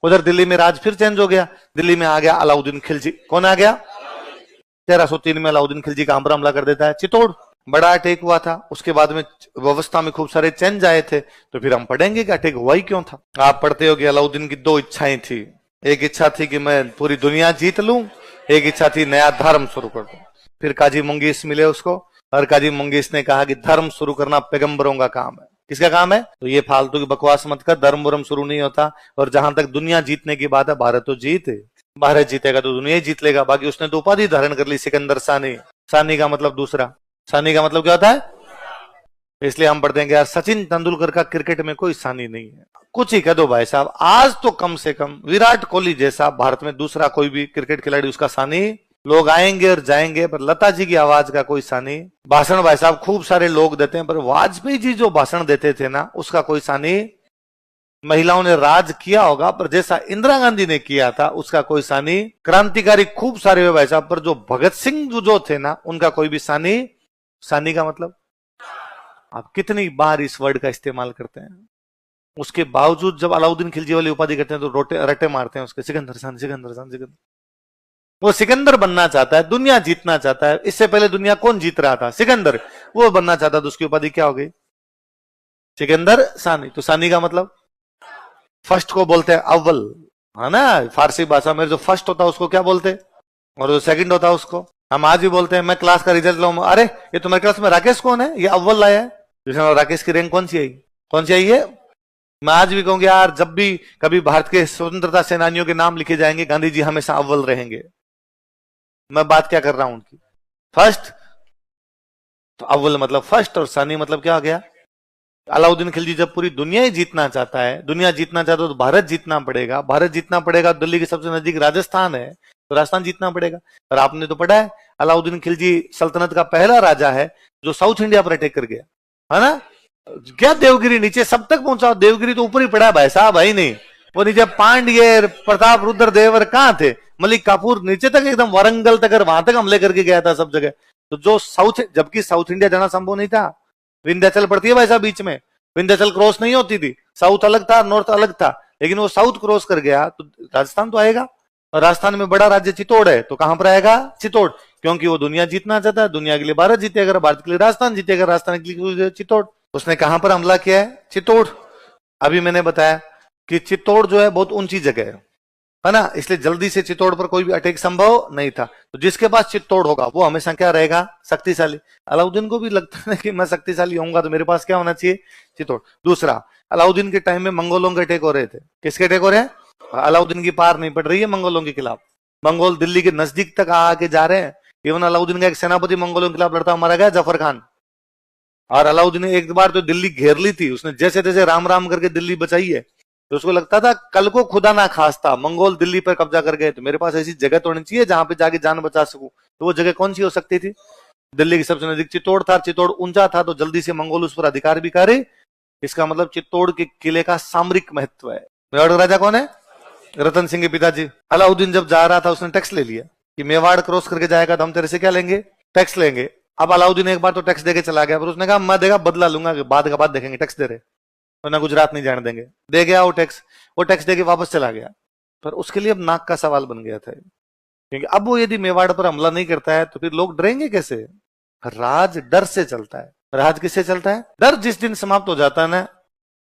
उधर दिल्ली में राज फिर चेंज हो गया, दिल्ली में आ गया अलाउद्दीन खिलजी। कौन आ गया? 1303 में अलाउद्दीन खिलजी काम पर हमला कर देता है। चित्तौड़ बड़ा अटैक हुआ था, उसके बाद में व्यवस्था में खूब सारे चेंज आए थे। तो फिर हम पढ़ेंगे कि अटैक हुआ ही क्यों था। आप पढ़ते हो कि अलाउद्दीन की दो इच्छाएं थी। एक इच्छा थी कि मैं पूरी दुनिया जीत लूं, एक इच्छा थी नया धर्म शुरू कर दूं। फिर काजी मंगीस मिले उसको, और काजी मंगीस ने कहा कि धर्म शुरू करना पैगंबरों का काम है। किसका काम है? तो ये फालतू की बकवास मत कर, धर्म वरम शुरू नहीं होता। और जहां तक दुनिया जीतने की बात है, भारत तो जीते, भारत जीतेगा तो दुनिया ही जीत लेगा। बाकी उसने तो उपाधि धारण कर ली, सिकंदर सानी। सानी का मतलब दूसरा, सानी का मतलब क्या होता है? इसलिए हम पढ़ते हैं कि यार सचिन तेंदुलकर का क्रिकेट में कोई सानी नहीं है। कुछ ही कह दो भाई साहब, आज तो कम से कम विराट कोहली जैसा भारत में दूसरा कोई भी क्रिकेट खिलाड़ी उसका सानी। लोग आएंगे और जाएंगे, पर लता जी की आवाज का कोई सानी। भाषण भाई साहब खूब सारे लोग देते हैं, पर वाजपेयी जी जो भाषण देते थे ना, उसका कोई सानी। महिलाओं ने राज किया होगा, पर जैसा इंदिरा गांधी ने किया था उसका कोई सानी। क्रांतिकारी खूब सारे हुए भाई साहब, पर जो भगत सिंह जो थे ना, उनका कोई भी सानी। सानी का मतलब आप कितनी बार इस वर्ड का इस्तेमाल करते हैं, उसके बावजूद जब अलाउद्दीन खिलजी वाली उपाधि करते हैं तो रोटे रटे मारते हैं उसके, सिकंदर सानी, सिकंदर सानी, सिकंदर। वो सिकंदर बनना चाहता है, दुनिया जीतना चाहता है। इससे पहले दुनिया कौन जीत रहा था? सिकंदर। वो बनना चाहता, तो उसकी उपाधि क्या हो गई? सिकंदर सानी। तो सानी का मतलब फर्स्ट को बोलते हैं अव्वल, है ना? फारसी भाषा में जो फर्स्ट होता है उसको क्या बोलते हैं, और जो सेकंड होता है उसको हम आज भी बोलते हैं। मैं क्लास का रिजल्ट लाऊं, अरे ये तुम्हारी क्लास में राकेश कौन है? ये अव्वल लाया है। राकेश की रैंक कौन सी आई? कौन सी आई है? मैं आज भी कहूंगा यार, जब भी कभी भारत के स्वतंत्रता सेनानियों के नाम लिखे जाएंगे, गांधी जी हमेशा अव्वल रहेंगे। मैं बात क्या कर रहा हूं उनकी, फर्स्ट। तो अव्वल मतलब फर्स्ट, और सानी मतलब क्या आ गया? अलाउद्दीन खिलजी जब पूरी दुनिया ही जीतना चाहता है, दुनिया जीतना चाहता है तो भारत जीतना पड़ेगा, भारत जीतना पड़ेगा। दिल्ली के सबसे नजदीक राजस्थान है, तो राजस्थान जीतना पड़ेगा। और आपने तो पढ़ा है, अलाउद्दीन खिलजी सल्तनत का पहला राजा है जो साउथ इंडिया पर अटैक कर गया, है ना? क्या देवगिरी नीचे सब तक पहुंचा? देवगिरी तो ऊपर ही पड़ा भाई साहब, भाई नहीं। वो नीचे पांड्य, प्रताप रुद्र देवर कहां थे? मलिक काफूर नीचे तक एकदम वारंगल तक, वहां तक हमले करके गया था सब जगह। तो जो साउथ, जबकि साउथ इंडिया जाना संभव नहीं था। विंध्याचल पड़ती है भाई साहब बीच में, विंध्याचल क्रॉस नहीं होती थी। साउथ अलग था, नॉर्थ अलग था, लेकिन वो साउथ क्रॉस कर गया तो राजस्थान तो आएगा। और राजस्थान में बड़ा राज्य चित्तौड़ है, तो कहां पर आएगा? चित्तौड़। क्योंकि वो दुनिया जीतना चाहता है, दुनिया के लिए भारत जीतेगा, भारत के लिए राजस्थान जीतेगा, राजस्थान के लिए चित्तौड़। उसने कहां पर हमला किया है? चित्तौड़। अभी मैंने बताया कि चित्तौड़ जो है बहुत ऊंची जगह है ना, इसलिए जल्दी से चित्तौड़ पर कोई भी अटैक संभव नहीं था। तो जिसके पास चित्तौड़ होगा वो हमेशा क्या रहेगा? शक्तिशाली। अलाउद्दीन को भी लगता है कि मैं शक्तिशाली होऊंगा तो मेरे पास क्या होना चाहिए? चित्तौड़। दूसरा, अलाउद्दीन के टाइम में मंगोलों के अटैक हो रहे थे। किसके अटैक हो रहे हैं? अलाउद्दीन की पार नहीं पड़ रही है मंगोलों के खिलाफ। मंगोल दिल्ली के नजदीक तक आके जा रहे हैं। इवन अलाउद्दीन का एक सेनापति मंगोलों के खिलाफ लड़ता मारा गया, जफर खान। और अलाउद्दीन ने एक बार तो दिल्ली घेर ली थी, उसने जैसे तैसे राम राम करके दिल्ली बचाई है। तो उसको लगता था कल को खुदा ना खास्ता मंगोल दिल्ली पर कब्जा कर गए तो मेरे पास ऐसी जगह तो होनी चाहिए जहां पे जाके जान बचा सकूं। तो वो जगह कौन सी हो सकती थी? दिल्ली की सबसे नजदीक चित्तौड़ था। चित्तौड़ ऊंचा था तो जल्दी से मंगोल उस पर अधिकार भी करे। इसका मतलब चित्तौड़ के किले का सामरिक महत्व है। मेवाड़ राजा कौन है? रतन सिंह के पिताजी। अलाउद्दीन जब जा रहा था उसने टैक्स ले लिया कि मेवाड़ क्रॉस करके जाएगा तो हम तेरे से क्या लेंगे? टैक्स लेंगे। अब अलाउद्दीन एक बार तो टैक्स देके चला गया, पर उसने कहा मैं देगा बदला लूंगा, बाद का बाद देखेंगे, टैक्स दे रहे वरना गुजरात नहीं जाने देंगे। दे गया वो टैक्स देके वापस चला गया। पर उसके लिए अब नाक का सवाल बन गया था, क्योंकि अब वो यदि मेवाड़ पर हमला नहीं करता है तो फिर लोग डरेंगे कैसे? राज डर से चलता है। राज किससे चलता है? डर जिस दिन समाप्त हो जाता है ना,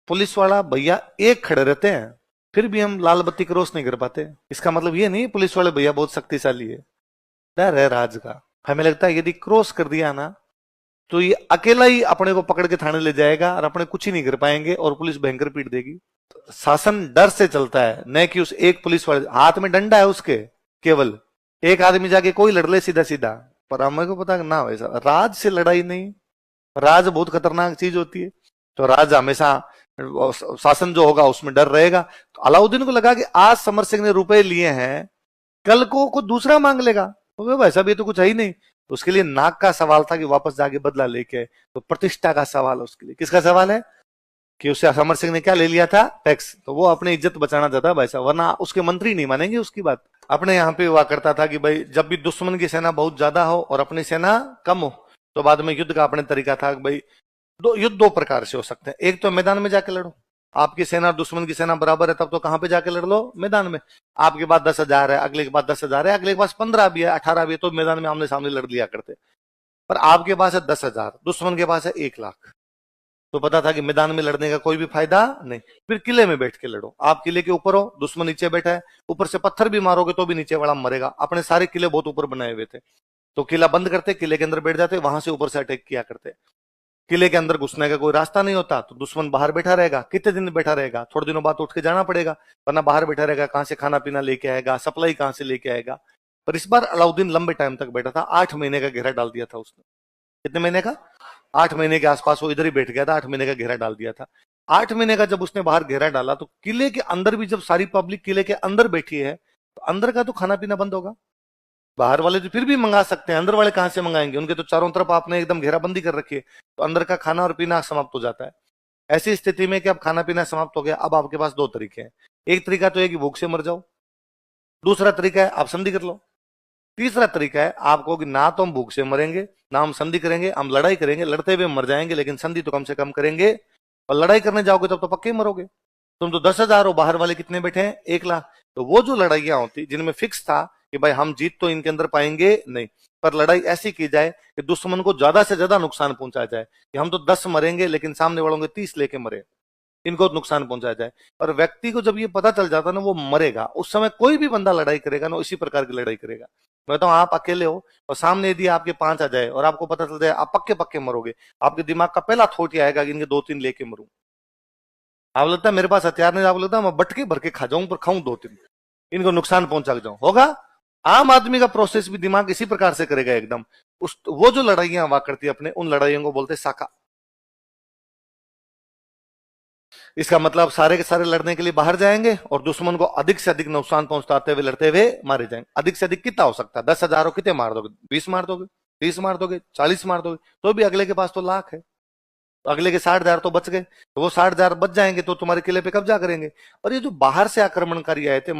पुलिस वाला भैया एक खड़े रहते हैं, फिर भी हम लाल बत्ती क्रॉस नहीं कर पाते। इसका मतलब ये नहीं पुलिस वाले भैया बहुत शक्तिशाली है, डर है राज का। हमें लगता है यदि क्रॉस कर दिया ना तो ये अकेला ही अपने को पकड़ के थाने ले जाएगा और अपने कुछ ही नहीं कर पाएंगे और पुलिस भयंकर पीट देगी। शासन डर से चलता है, न कि उस एक पुलिस वाले हाथ में डंडा है उसके, केवल एक आदमी जाके कोई लड़ ले सीधा सीधा। पर हमें को पता ना वैसा राज से लड़ाई नहीं, राज बहुत खतरनाक चीज होती है। तो राज हमेशा शासन जो होगा उसमें डर रहेगा। तो अलाउद्दीन को लगा कि आज समर सिंह ने रुपए लिए हैं, कल को कुछ दूसरा मांग लेगा, तो वैसा भी तो कुछ है ही नहीं। तो उसके लिए नाक का सवाल था कि वापस जाके बदला लेके। तो प्रतिष्ठा का सवाल उसके लिए। किसका सवाल है? कि उसे समर सिंह ने क्या ले लिया था? टैक्स। तो वो अपनी इज्जत बचाना चाहता है भाई साहब, वरना उसके मंत्री नहीं मानेंगे उसकी बात। अपने यहाँ पे हुआ करता था कि भाई जब भी दुश्मन की सेना बहुत ज्यादा हो और अपनी सेना कम हो तो बाद में युद्ध का अपने तरीका था। भाई युद्ध दो प्रकार से हो सकते हैं, एक तो मैदान में जाके लड़ो, आपकी सेना और दुश्मन की सेना बराबर है, तब तो कहां पे जाके लड़ लो, मैदान में। आपके पास 10,000 है, अगले के पास 10,000 है, अगले के पास 15 भी है, 18 भी है, तो मैदान में आमने सामने लड़ लिया करते। पर आपके पास है 10,000, दुश्मन के पास है 1,00,000, तो पता था कि मैदान में लड़ने का कोई भी फायदा नहीं। फिर किले में बैठ के लड़ो। आप किले के ऊपर हो, दुश्मन नीचे बैठा है, ऊपर से पत्थर भी मारोगे तो भी नीचे वाला मरेगा। अपने सारे किले बहुत ऊपर बनाए हुए थे, तो किला बंद करते, किले के अंदर बैठ जाते, वहां से ऊपर से अटैक किया करते। किले के अंदर घुसने का कोई रास्ता नहीं होता, तो दुश्मन बाहर बैठा रहेगा। कितने दिन बैठा रहेगा, थोड़े दिनों बाद उठ के जाना पड़ेगा, वरना बाहर बैठा रहेगा, कहां से खाना पीना लेके आएगा, सप्लाई कहां से लेके आएगा। पर इस बार अलाउद्दीन लंबे टाइम तक बैठा था, 8 महीने का घेरा डाल दिया था उसने। कितने महीने का, 8 महीने के आसपास वो इधर ही बैठ गया था, 8 महीने का घेरा डाल दिया था। 8 महीने का जब उसने बाहर घेरा डाला, तो किले के अंदर भी जब सारी पब्लिक किले के अंदर बैठी है, तो अंदर का तो खाना पीना बंद होगा। बाहर वाले तो फिर भी मंगा सकते हैं, अंदर वाले कहां से मंगाएंगे, उनके तो चारों तरफ आपने एकदम घेराबंदी कर रखी है, तो अंदर का खाना और पीना समाप्त हो जाता है। ऐसी स्थिति में कि अब खाना पीना समाप्त हो गया, अब आपके पास दो तरीके हैं। एक तरीका तो है कि भूख से मर जाओ, दूसरा तरीका है आप संधि कर लो, तीसरा तरीका है आपको कि ना तो हम भूख से मरेंगे, ना हम संधि करेंगे, हम लड़ाई करेंगे, लड़ते हुए मर जाएंगे, लेकिन संधि तो कम से कम करेंगे। और लड़ाई करने जाओगे तब तो पक्के ही मरोगे। तुम तो 10,000 हो, बाहर वाले कितने बैठे हैं, 1,00,000। तो वो जो लड़ाइयां होती जिनमें फिक्स था कि भाई हम जीत तो इनके अंदर पाएंगे नहीं, पर लड़ाई ऐसी की जाए कि दुश्मन को ज्यादा से ज्यादा नुकसान पहुंचा जाए, कि हम तो 10 मरेंगे लेकिन सामने वालों के 30 लेके मरे, इनको नुकसान पहुंचाया जाए। और व्यक्ति को जब ये पता चल जाता ना वो मरेगा, उस समय कोई भी बंदा लड़ाई करेगा ना, इसी प्रकार की लड़ाई करेगा। मैं बताऊं, आप अकेले हो और सामने यदि आपके 5 आ जाए और आपको पता चल जाए आप पक्के पक्के मरोगे, आपके दिमाग का पहला थॉट ये आएगा कि इनके 2-3 लेके मरूं। आप लगता है मेरे पास हथियार नहीं, आप लगता है मैं बटके भर के खा जाऊं, पर खाऊं 2-3, इनको नुकसान पहुंचा जाऊं, होगा। आम आदमी का प्रोसेस भी दिमाग इसी प्रकार से करेगा एकदम। उस वो जो लड़ाइयां हुआ करती है अपने, उन लड़ाइयों को बोलते साका। इसका मतलब सारे के सारे लड़ने के लिए बाहर जाएंगे और दुश्मन को अधिक से अधिक नुकसान पहुंचाते हुए लड़ते हुए मारे जाएंगे। अधिक से अधिक कितना हो सकता है, 10,000 हो, कितने मार दोगे, 20 मार दोगे, 30 मार दोगे, 40 मार दोगे, तो भी अगले के पास तो लाख है, तो अगले के 60,000 तो बच गए, तो वो 60,000 बच जाएंगे तो तुम्हारे किले पे कब्जा करेंगे। और ये जो बाहर से आक्रमणकारी आए थे,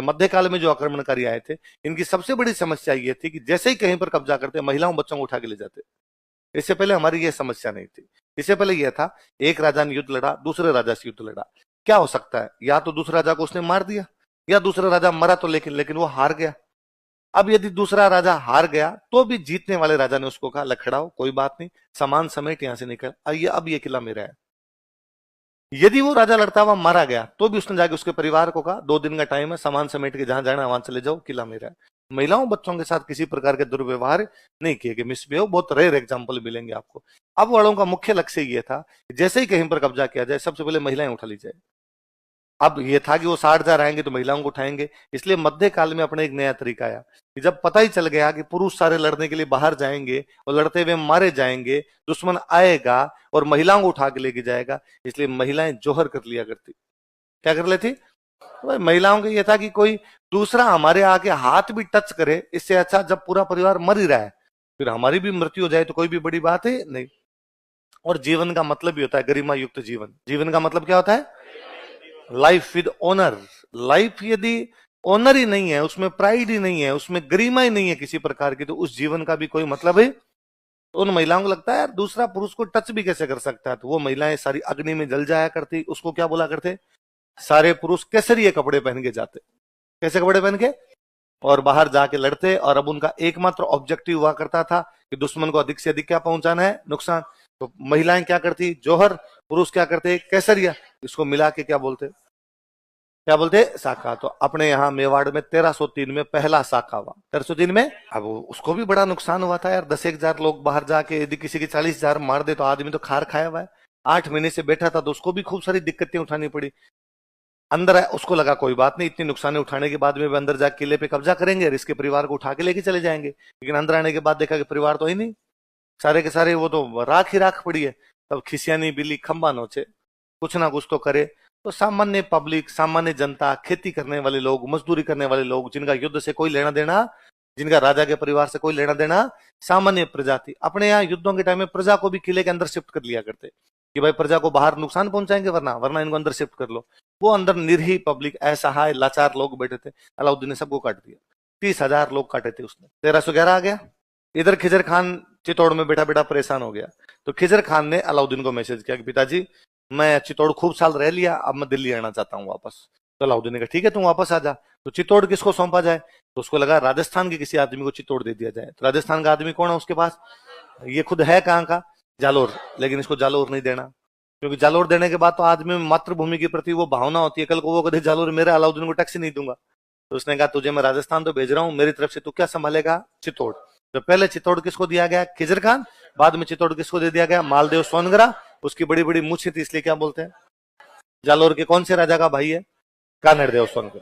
मध्यकाल में जो आक्रमणकारी आए थे, इनकी सबसे बड़ी समस्या ये थी कि जैसे ही कहीं पर कब्जा करते, महिलाओं बच्चों को उठा के ले जाते। इससे पहले हमारी ये समस्या नहीं थी। इससे पहले यह था, एक राजा ने युद्ध लड़ा, दूसरे राजा से युद्ध लड़ा, क्या हो सकता है, या तो दूसरे राजा को उसने मार दिया, या दूसरा राजा मरा तो लेकिन लेकिन वो हार गया। अब यदि दूसरा राजा हार गया तो भी जीतने वाले राजा ने उसको कहा लखड़ाओ, कोई बात नहीं, सामान समेट यहां से निकल, अब ये किला मेरा है। यदि वो राजा लड़ता हुआ मारा गया तो भी उसने जाके उसके परिवार को कहा 2 दिन का टाइम है, सामान समेट के जहां जाना वहां चले जाओ, किला मेरा है। महिलाओं बच्चों के साथ किसी प्रकार के दुर्व्यवहार नहीं किए गए, मिसबिहेव बहुत रेयर एग्जाम्पल मिलेंगे आपको। अब वालों का मुख्य लक्ष्य ये था कि जैसे ही कहीं पर कब्जा किया जाए सबसे पहले महिलाएं उठा ली जाए। अब ये था कि वो 60,000 आएंगे तो महिलाओं को उठाएंगे, इसलिए मध्य काल में अपने एक नया तरीका आया कि जब पता ही चल गया कि पुरुष सारे लड़ने के लिए बाहर जाएंगे और लड़ते हुए मारे जाएंगे, दुश्मन आएगा और महिलाओं को उठा के लेके जाएगा, इसलिए महिलाएं जोहर कर लिया करती। क्या कर लेती, तो महिलाओं का यह था कि कोई दूसरा हमारे आके हाथ भी टच करे, इससे अच्छा जब पूरा परिवार मर ही रहा है, फिर हमारी भी मृत्यु हो जाए तो कोई भी बड़ी बात है नहीं। और जीवन का मतलब भी होता है गरिमा युक्त जीवन। जीवन का मतलब क्या होता है, लाइफ विद ऑनर। लाइफ यदि ऑनर ही नहीं है, उसमें प्राइड ही नहीं है, उसमें गरिमा ही नहीं है किसी प्रकार की, तो उस जीवन का भी कोई मतलब है। तो उन महिलाओं को लगता है यार दूसरा पुरुष को टच भी कैसे कर सकता है, तो वो महिलाएं सारी अग्नि में जल जाया करती। उसको क्या बोला करते, सारे पुरुष केसरिए कपड़े पहन के जाते, कैसे कपड़े पहन के, और बाहर जाके लड़ते। और अब उनका एकमात्र ऑब्जेक्टिव हुआ करता था कि दुश्मन को अधिक से अधिक क्या पहुंचाना है, नुकसान। तो महिलाएं क्या करती, जोहर, पुरुष क्या करते, केसरिया। इसको मिला के क्या बोलते, क्या बोलते, साका। तो अपने यहाँ मेवाड़ में 1303 में पहला साका हुआ, 1303 में। अब उसको भी बड़ा नुकसान हुआ था यार, 10,000 लोग बाहर जाके यदि किसी के 40,000 मार दे तो आदमी तो खार खाया हुआ है। 8 महीने से बैठा था तो उसको भी खूब सारी दिक्कतें उठानी पड़ी। अंदर आया, उसको लगा कोई बात नहीं, इतनी नुकसानी उठाने के बाद में भी अंदर जाके किले पे कब्जा करेंगे और इसके परिवार को उठा के लेके चले जाएंगे। लेकिन अंदर आने के बाद देखा कि परिवार तो ही नहीं, सारे के सारे वो तो राख ही राख पड़ी है। तब खिसियानी बिल्ली खंबा नोचे, कुछ ना कुछ तो करे। तो सामान्य पब्लिक, सामान्य जनता, खेती करने वाले लोग, मजदूरी करने वाले लोग, जिनका युद्ध से कोई लेना देना, जिनका राजा के परिवार से कोई लेना देना, सामान्य प्रजा थी। अपने यहाँ युद्धों के टाइम में प्रजा को भी किले के अंदर शिफ्ट कर लिया करते कि भाई प्रजा को बाहर नुकसान पहुंचाएंगे, वरना वरना इनको अंदर शिफ्ट कर लो। वो अंदर निरीह पब्लिक, असहाय लाचार लोग बैठे थे। अलाउद्दीन ने सबको काट दिया, 30,000 लोग काटे थे उसने। 1311 आ गया। इधर खिजर खान चित्तौड़ में बैठा बैठा परेशान हो गया, तो खिजर खान ने अलाउद्दीन को मैसेज किया कि पिताजी मैं चित्तौड़ खूब साल रह लिया, अब मैं दिल्ली आना चाहता हूँ वापस। तो अलाउद्दीन ने कहा ठीक है तुम वापस आ जा। तो चित्तौड़ किसको सौंपा जाए? तो उसको लगा राजस्थान के किसी आदमी को चित्तौड़ दे दिया जाए। तो राजस्थान का आदमी कौन है उसके पास? ये खुद है कहाँ का? जालोर। लेकिन इसको जालोर नहीं देना, क्योंकि जालोर देने के बाद तो आदमी में मातृभूमि के प्रति वो भावना होती है, कल को वो कदे जालोर मेरा, अलाउद्दीन को टैक्स ही नहीं दूंगा। तो उसने कहा तुझे मैं राजस्थान तो भेज रहा हूं, मेरी तरफ से तू क्या संभालेगा? चित्तौड़। तो पहले चित्तौड़ किसको दिया गया? खिजर खान। बाद में चित्तौड़ किसको दे दिया गया? मालदेव सोनगरा। उसकी बड़ी बड़ी मूछें थी इसलिए क्या बोलते हैं? जालोर के कौन से राजा का भाई है? कानड़देव सोनगरा।